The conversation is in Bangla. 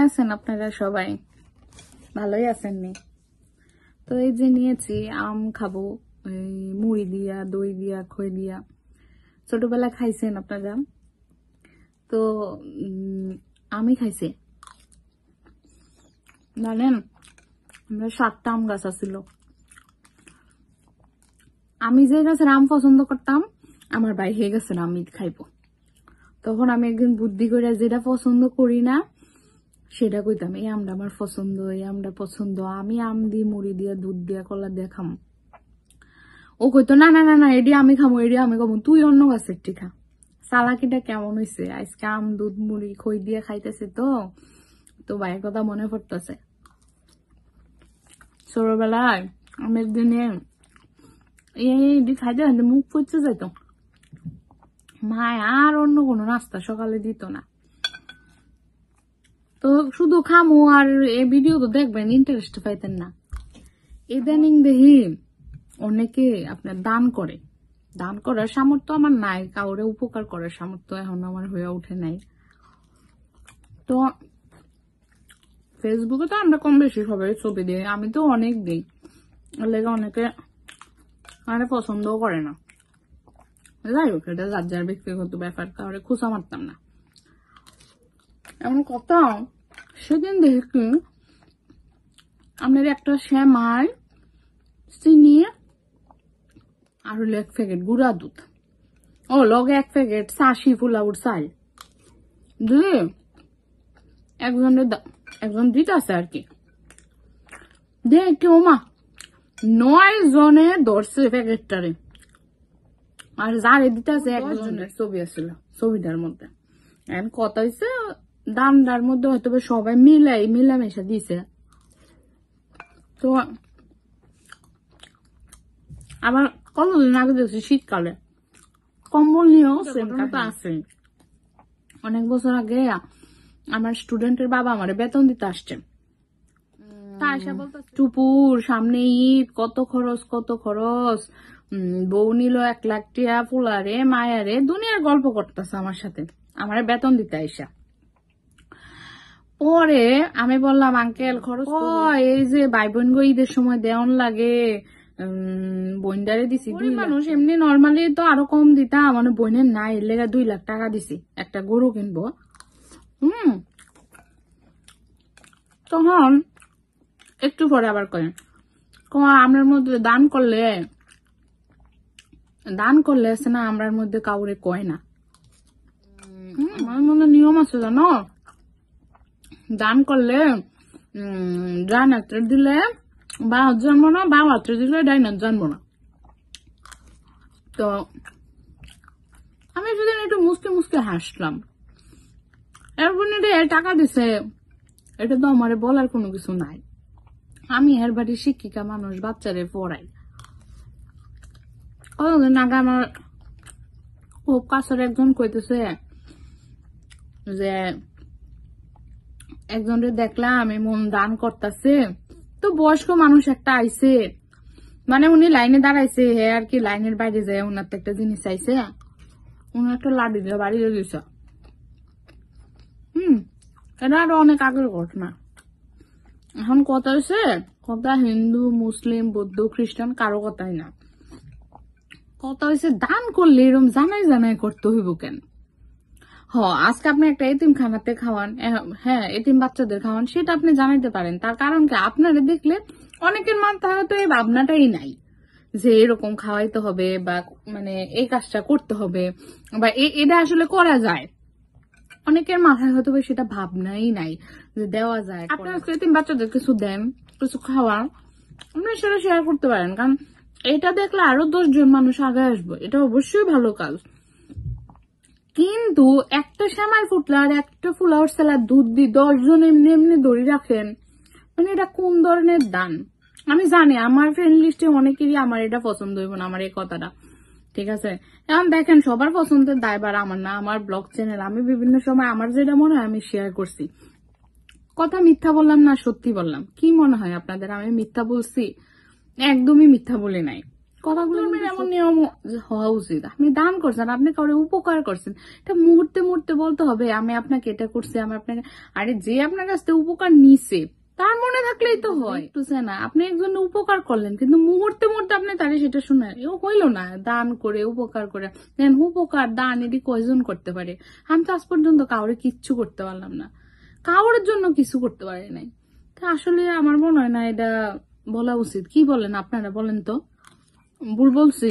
আছেন আপনারা সবাই? ভালোই আছেন নি? তো এই যে নিয়েছি আম খাবো, মুড়ি দিয়া, দই দিয়া, খই দিয়া। ছোটবেলা খাইছেন আপনারা? তো আমি খাইছি। জানেন, আমরা 7টা আম গাছ ছিল। আমি যে গাছের আম পছন্দ করতাম, আমার ভাই হয়ে গেছে আমি খাইবো। তখন আমি একদিন বুদ্ধি করে যেটা পছন্দ করি না সেটা কইতাম, এই আমটা আমার পছন্দ, এই আমটা পছন্দ। আমি আম দিয়ে, মুড়ি দিয়ে, দুধ দিয়ে, কলা দিয়ে খাম। ও কইতো না না না না, এডি আমি খামো, এডি আমি খামো, তুই অন্য গাছের টিখা। চালাকিটা কেমন হয়েছে, আজকে আম, দুধ, মুড়ি, খই দিয়ে খাইতেছে। তো ভাইয়ের কথা মনে পড়তেছে। ছোটবেলায় আমের দিনে এই খাইতে খাইতে মুখ পচে যাইতো। মা আর অন্য কোনো নাস্তা সকালে দিত না। তো শুধু খামো আর এই ভিডিও তো দেখবেন, ইন্টারেস্ট পাইতেন না। ইদানিং দেখি অনেকে আপনার দান করে। দান করার সামর্থ্য আমার নাই, কাউরে উপকার করার সামর্থ্য এখন আমার হয়ে ওঠে নাই। তো ফেসবুকে তো আমরা কম বেশি সবাই ছবি দিই, আমি তো অনেক দিই, লেগে অনেকে আমার পছন্দও করে না। যাই হোক, এটা যার যার ব্যক্তিগত ব্যাপার, কাউরে খুঁজা মারতাম না। এমন কথা, সেদিন দেখি আপনার একটা শ্যামাই, চিনি আর হলো 1 প্যাকেট গুঁড়া দুধ, ও লগে 1 প্যাকেট চাষি পোলাউর চাল দিয়ে একজন দিতেছে আর কি। দেখি ওমা 9 জনে ধরছে প্যাকেটটারে, আর যারে দিতেছে একজনের ছবি আছিল ছবিটার মধ্যে। এখন কথা হয়েছে দামটার মধ্যে হয়তো সবাই মিলামেশা দিছে। তো আবার কতদিন আগে দেখছি শীতকালে কম্বল নিয়েও আছে। অনেক বছর আগে আমার স্টুডেন্টের বাবা আমার বেতন দিতে আসছে। টুপুর সামনে ঈদ, কত খরচ, বউ নিল 1 লাখ টিয়া, পোলারে মায়ারে দুনিয়ার গল্প করতেছে আমার সাথে, আমার বেতন দিতে আইসা। পরে আমি বললাম, আঙ্কেল খরচ এই যে ভাই বোন গো ঈদের সময় দেওয়ান লাগে, বইনদারে দিছি। দুই মানুষ এমনি নর্মালি তো আরো কম দিতাম, মানে বইনের নাই, এর লেগে 2 লাখ টাকা দিছি, একটা গরু কিনবো। তখন একটু পরে আবার করেন, আমরার মধ্যে দান করলে আছে না, আমরার মধ্যে কাউরে কয় না। আমার মনে নিয়ম আছে জানো, দান করলে ডান হাতে দিলে বা জন্ম না, বা হাতে দিলে ডাইন হাত জন্ম না। তো আমি সেদিন একটু মুসকে হাসলাম। এরপর টাকা দিছে, এটা তো আমার বলার কোনো কিছু নাই। আমি এর বাড়ির শিক্ষিকা মানুষ, বাচ্চারে পড়াই। কতদিন আগে আমার খুব কাছের একজন কইতেছে যে একজনের দেখলাম এমন দান করতেছে। তো বয়স্ক মানুষ একটা আইছে, মানে উনি লাইনে দাঁড়াইছে, হে আর কি লাইনের বাইরে যায়, উনার তো একটা জিনিস চাইছে, উনি একটা লাডি দিয়ে বাড়ি দিয়ে দিছে। এটা আরো অনেক আগের ঘটনা। এখন কথা হয়েছে, কথা হিন্দু, মুসলিম, বৌদ্ধ, খ্রিস্টান কারো কথাই না। কথা হয়েছে দান করলে এরকম জানাই করতে হইব কেন? আজকে আপনি একটা এতিম খানাতে খাওয়ান, হ্যাঁ এতিম বাচ্চাদের খাওয়ান, সেটা আপনি জানাইতে পারেন। তার কারণ কি, আপনারা দেখলে অনেকের মাথায় হয়তো এই ভাবনাটাই নাই যে এরকম খাওয়াইতে হবে, বা মানে এই কাজটা করতে হবে, বা এটা আসলে করা যায়। অনেকের মাথায় হয়তো সেটা ভাবনাই নাই যে দেওয়া যায়। আপনারা এতিম বাচ্চাদের কিছু দেন, কিছু খাওয়ান, আপনি সেটা শেয়ার করতে পারেন। কারণ এটা দেখলে আরো 10 জন মানুষ আগে আসবে, এটা অবশ্যই ভালো কাজ। কিন্তু একটা শ্যামাই ফুটলে আর একটা ফুলাওয়ার সালাদ দুধ দিয়ে 10 জন এমনি দড়ি রাখেন, মানে এটা কোন ধরনের দান? আমি জানি আমার ফ্রেন্ড লিস্টে অনেকেরই আমার এটা পছন্দ হইব না, আমার এই কথাটা, ঠিক আছে? এখন দেখেন, সবার পছন্দের দায়ভার আমার না, আমার ব্লগ চ্যানেল, আমি বিভিন্ন সময় আমার যেটা মনে হয় আমি শেয়ার করছি। কথা মিথ্যা বললাম না সত্যি বললাম? কি মনে হয় আপনাদের আমি মিথ্যা বলছি? একদমই মিথ্যা বলি নাই। কথাগুলো এমন নিয়ম হওয়া উচিত। আপনি দান করছেন, আপনি কাউরে উপকার করছেন, এটা মুহূর্তে মুহূর্তে বলতে হবে আমি আপনাকে এটা করছি, আমি আপনাকে। আরে যে আপনার কাছ থেকে উপকার নিছে তার মনে থাকলেই তো হয়। না আপনি একজন উপকার করলেন কিন্তু মুহূর্তে মুহূর্তে আপনি তারে সেটা শুনে হইলো না। দান করে উপকার করে দেন, উপকার দান এটি কয়জন করতে পারে? আমি তো আজ পর্যন্ত কাউরে কিচ্ছু করতে পারলাম না, কাউরের জন্য কিছু করতে পারি নাই। তা আসলে আমার মনে হয় না এটা বলা উচিত। কি বলেন আপনারা, বলেন তো? ভুল বলছি?